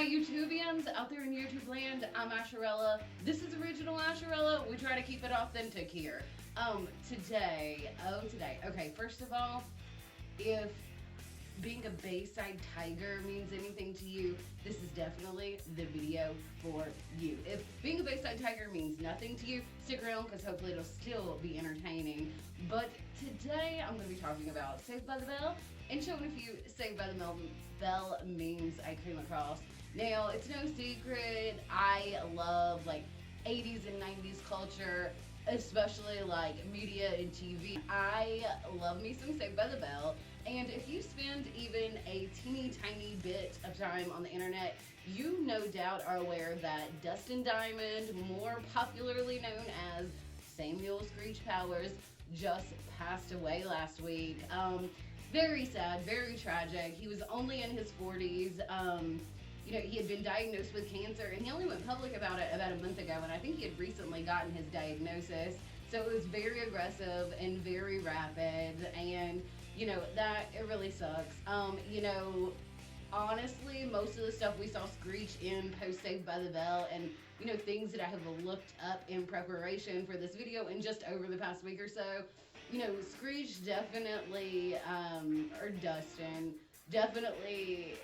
YouTubians out there in YouTube land, I'm Asherella. This is original Asherella. We try to keep it authentic here. Today, okay, first of all, if being a Bayside Tiger means anything to you, this is definitely the video for you. If being a Bayside Tiger means nothing to you, stick around because hopefully it'll still be entertaining. But today I'm going to be talking about Saved by the Bell and showing a few Saved by the Bell memes I came across. Now, it's no secret, I love like 80s and 90s culture, especially like media and TV. I love me some Saved by the Bell, and if you spend even a teeny tiny bit of time on the internet, you no doubt are aware that Dustin Diamond, more popularly known as Samuel Screech Powers, just passed away last week. Very sad, very tragic. He was only in his 40s. He had been diagnosed with cancer, and he only went public about it about a month ago, and I think he had recently gotten his diagnosis. So it was very aggressive and very rapid, and, that, it really sucks. Honestly, most of the stuff we saw Screech in post Saved by the Bell, and, things that I have looked up in preparation for this video and just over the past week or so, Screech definitely, or Dustin, definitely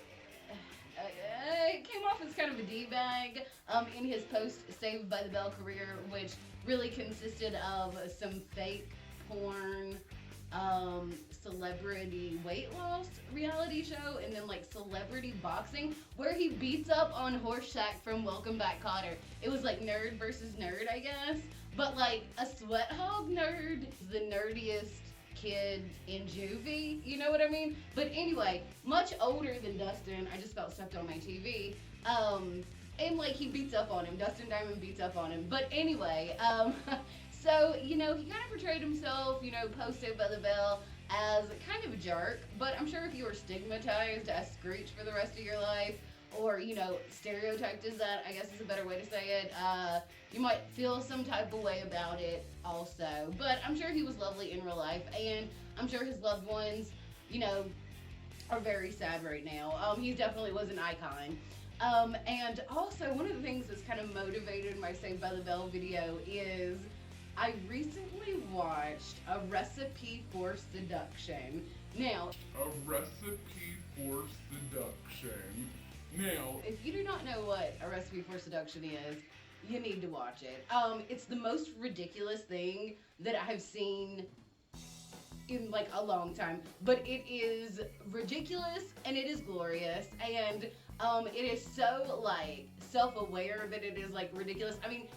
came off as kind of a D-bag in his post-Saved by the Bell career, which really consisted of some fake porn, celebrity weight loss reality show, and then like celebrity boxing, where he beats up on Horseshack from Welcome Back, Kotter. It was like nerd versus nerd, I guess, but like a sweat hog nerd, the nerdiest kid in juvie, you know what I mean? But anyway, much older than Dustin. I just felt stepped on my TV. And like he beats up on him. Dustin Diamond beats up on him. But anyway, so, he kind of portrayed himself, post Saved by the Bell as kind of a jerk. But I'm sure if you were stigmatized as Screech for the rest of your life, or, stereotyped as that, I guess is a better way to say it, you might feel some type of way about it also. But I'm sure he was lovely in real life, and I'm sure his loved ones, are very sad right now. He definitely was an icon. And also, one of the things that's kind of motivated my Saved by the Bell video is I recently watched A Recipe for Seduction. Now, A Recipe for Seduction. Now, if you do not know what A Recipe for Seduction is, you need to watch it. It's the most ridiculous thing that I have seen in like a long time, but it is ridiculous and it is glorious, and it is so like self-aware that it is like ridiculous. I mean,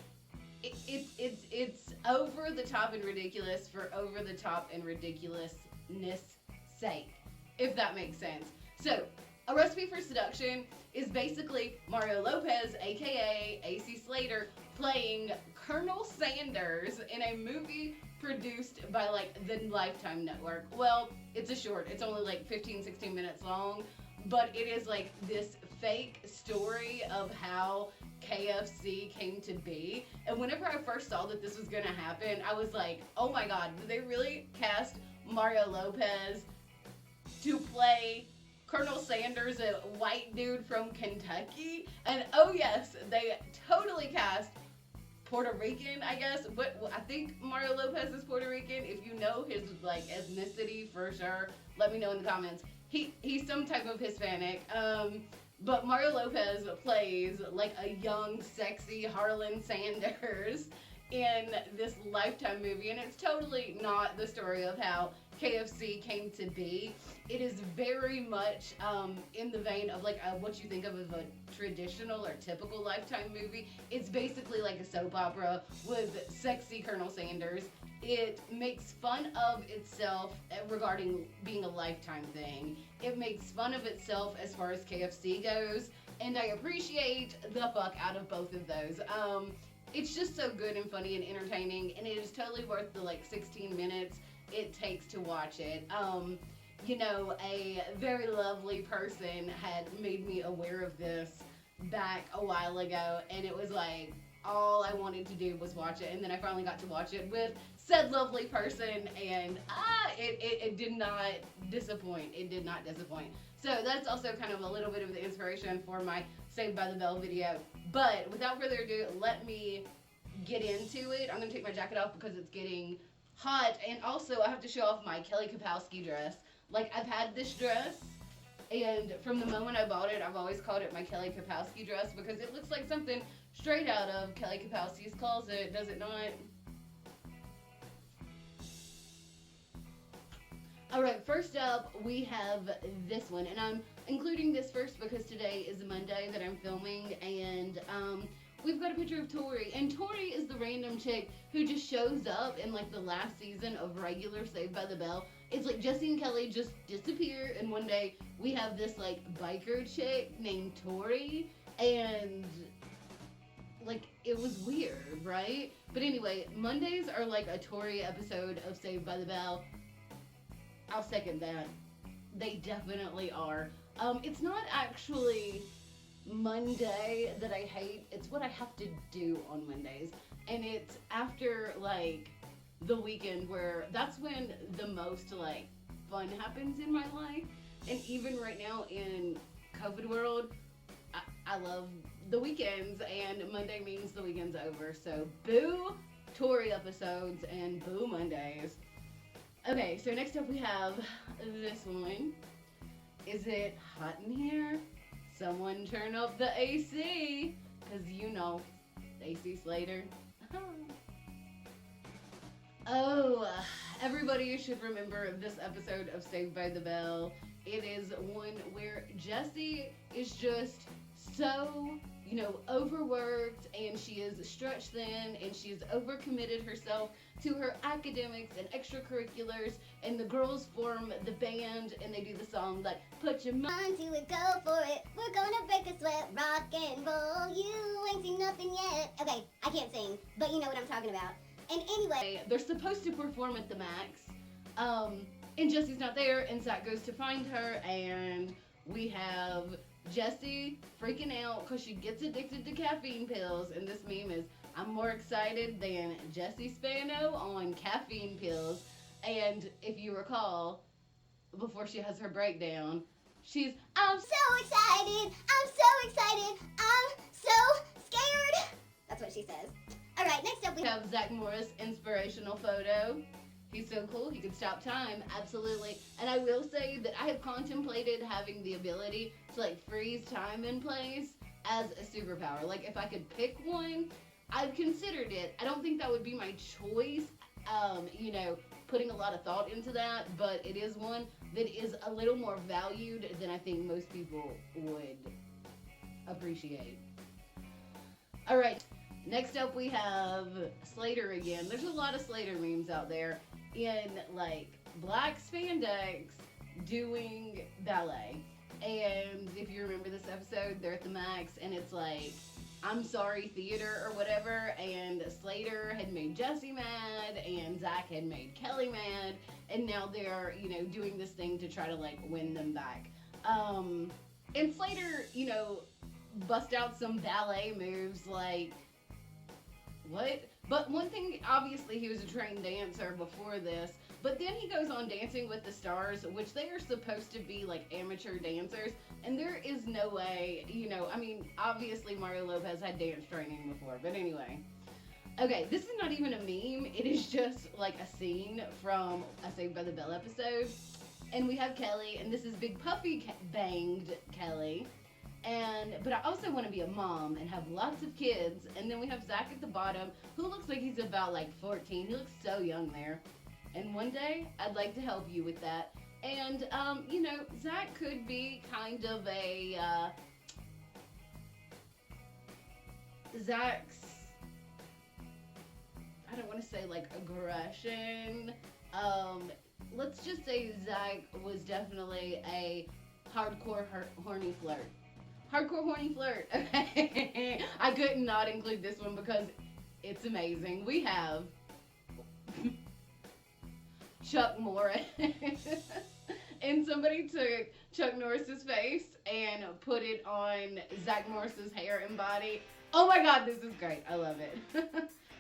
it's over the top and ridiculous for over the top and ridiculousness sake, if that makes sense. So, A Recipe for Seduction is basically Mario Lopez, aka AC Slater, playing Colonel Sanders in a movie produced by like the Lifetime Network. Well, it's a short, it's only like 15-16 minutes long, but it is like this fake story of how KFC came to be. And whenever I first saw that this was gonna happen, I was like, oh my god, did they really cast Mario Lopez to play Colonel Sanders, a white dude from Kentucky? And oh yes, they totally cast Puerto Rican, I guess. But I think Mario Lopez is Puerto Rican. If you know his like ethnicity for sure, let me know in the comments. He's some type of Hispanic. But Mario Lopez plays like a young, sexy Harlan Sanders in this Lifetime movie, and it's totally not the story of how KFC came to be. It is very much in the vein of like what you think of as a traditional or typical Lifetime movie. It's basically like a soap opera with sexy Colonel Sanders. It makes fun of itself regarding being a Lifetime thing. It makes fun of itself as far as KFC goes, and I appreciate the fuck out of both of those. It's just so good and funny and entertaining, and it is totally worth the like 16 minutes it takes to watch it. A very lovely person had made me aware of this back a while ago, and it was like all I wanted to do was watch it, and then I finally got to watch it with said lovely person, and it did not disappoint. It did not disappoint. So that's also kind of a little bit of the inspiration for my Saved by the Bell video. But without further ado, let me get into it. I'm going to take my jacket off because it's getting hot. And also, I have to show off my Kelly Kapowski dress. Like, I've had this dress, and from the moment I bought it, I've always called it my Kelly Kapowski dress because it looks like something straight out of Kelly Kapowski's closet, does it not? Alright, first up, we have this one, and I'm including this first because today is Monday that I'm filming, and we've got a picture of Tori, and Tori is the random chick who just shows up in like the last season of regular Saved by the Bell. It's like Jesse and Kelly just disappear, and one day we have this like biker chick named Tori, and like it was weird, right? But anyway, Mondays are like a Tori episode of Saved by the Bell. I'll second that. They definitely are. It's not actually Monday that I hate. It's what I have to do on Mondays. And it's after, like, the weekend where that's when the most, like, fun happens in my life. And even right now in COVID world, I love the weekends. And Monday means the weekend's over. So, boo Tori episodes and boo Mondays. Okay, so next up we have this one. Is it hot in here? Someone turn up the AC, because you know, AC Slater. Oh, everybody should remember this episode of Saved by the Bell. It is one where Jessie is just so, you know, overworked, and she is stretched thin, and she has overcommitted herself to her academics and extracurriculars, and the girls form the band, and they do the song like, put your mind to it, go for it, we're gonna break a sweat, rock and roll, you ain't seen nothing yet. Okay, I can't sing, but you know what I'm talking about. And anyway, they're supposed to perform at the Max, and Jessie's not there, and Zack goes to find her, and we have Jessie freaking out because she gets addicted to caffeine pills, and this meme is, I'm more excited than Jessie Spano on caffeine pills. And if you recall, before she has her breakdown, she's, I'm so excited, I'm so scared. That's what she says. Alright, next up we have Zack Morris inspirational photo. He's so cool, he could stop time, absolutely. And I will say that I have contemplated having the ability to like freeze time in place as a superpower. Like if I could pick one, I've considered it. I don't think that would be my choice, you know, putting a lot of thought into that, but it is one that is a little more valued than I think most people would appreciate. Alright, next up we have Slater again. There's a lot of Slater memes out there in like black spandex doing ballet. And if you remember this episode, they're at the Max, and it's like, I'm sorry theater or whatever, and Slater had made Jessie mad, and Zack had made Kelly mad, and now they're, you know, doing this thing to try to like win them back. And Slater, you know, bust out some ballet moves like, what? But one thing, obviously he was a trained dancer before this, but then he goes on Dancing with the Stars, which they are supposed to be like amateur dancers, and there is no way, you know, I mean, obviously Mario Lopez had dance training before, but anyway. Okay, this is not even a meme, it is just like a scene from a Saved by the Bell episode, and we have Kelly, and this is big puffy banged Kelly. But I also want to be a mom and have lots of kids. And then we have Zack at the bottom, who looks like he's about like 14. He looks so young there. And one day, I'd like to help you with that. And, you know, Zack could be kind of a, Zack's, I don't want to say like aggression. Let's just say Zack was definitely a hardcore horny flirt. Hardcore horny flirt. Okay. I could not include this one because it's amazing. We have Chuck Morris. And somebody took Chuck Norris's face and put it on Zack Morris's hair and body. Oh my god, this is great. I love it.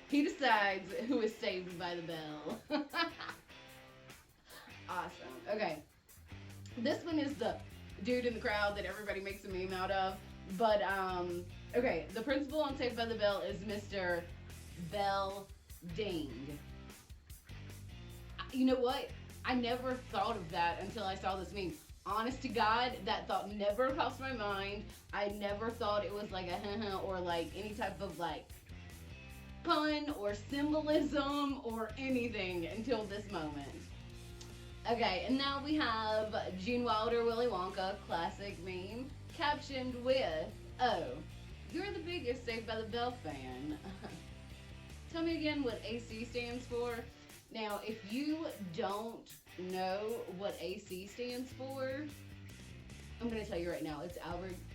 He decides who is saved by the bell. Awesome. Okay. This one is the dude in the crowd that everybody makes a meme out of. But okay, the principal on Saved by the Bell is Mr. Bell Ding. You know what? I never thought of that until I saw this meme. Honest to God, that thought never crossed my mind. I never thought it was like a or like any type of like pun or symbolism or anything until this moment. Okay, and now we have Gene Wilder, Willy Wonka, classic meme, captioned with, "Oh, you're the biggest Saved by the Bell fan." Tell me again what AC stands for. Now, if you don't know what AC stands for, I'm going to tell you right now. It's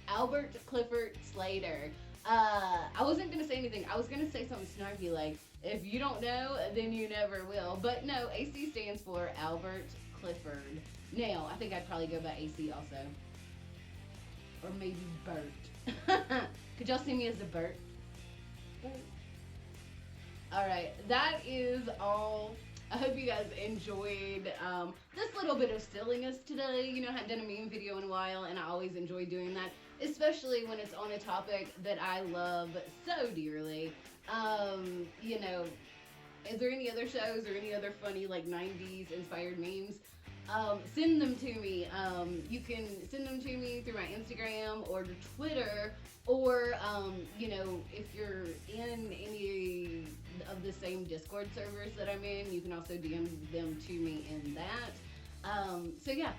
Albert Clifford Slater. I wasn't going to say anything. I was going to say something snarky like, if you don't know, then you never will. But no, AC stands for Albert Clifford. Now, I think I'd probably go by AC also. Or maybe Bert. Could y'all see me as a Bert? Bert. Alright, that is all. I hope you guys enjoyed this little bit of silliness today. You know, I hadn't done a meme video in a while, and I always enjoy doing that, especially when it's on a topic that I love so dearly. You know, is there any other shows or any other funny, like, 90s inspired memes? Send them to me. You can send them to me through my Instagram or Twitter, or, you know, if you're in any of the same Discord servers that I'm in, you can also DM them to me in that. So yeah,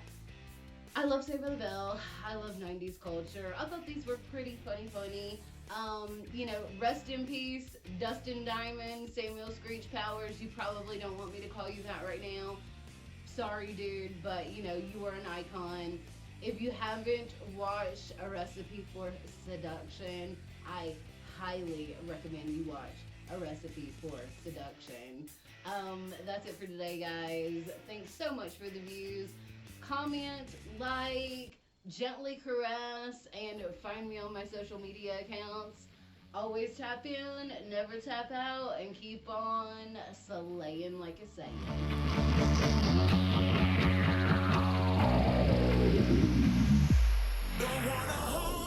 I love Saved by the Bell. I love 90s culture. I thought these were pretty funny. You know, rest in peace, Dustin Diamond, Samuel Screech Powers. You probably don't want me to call you that right now. Sorry, dude, but you know, you are an icon. If you haven't watched A Recipe for Seduction, I highly recommend you watch A Recipe for Seduction. That's it for today, guys. Thanks so much for the views. Comment, like, gently caress, and find me on my social media accounts. Always tap in, never tap out, and keep on slaying like a Saiyan. Don't wanna hold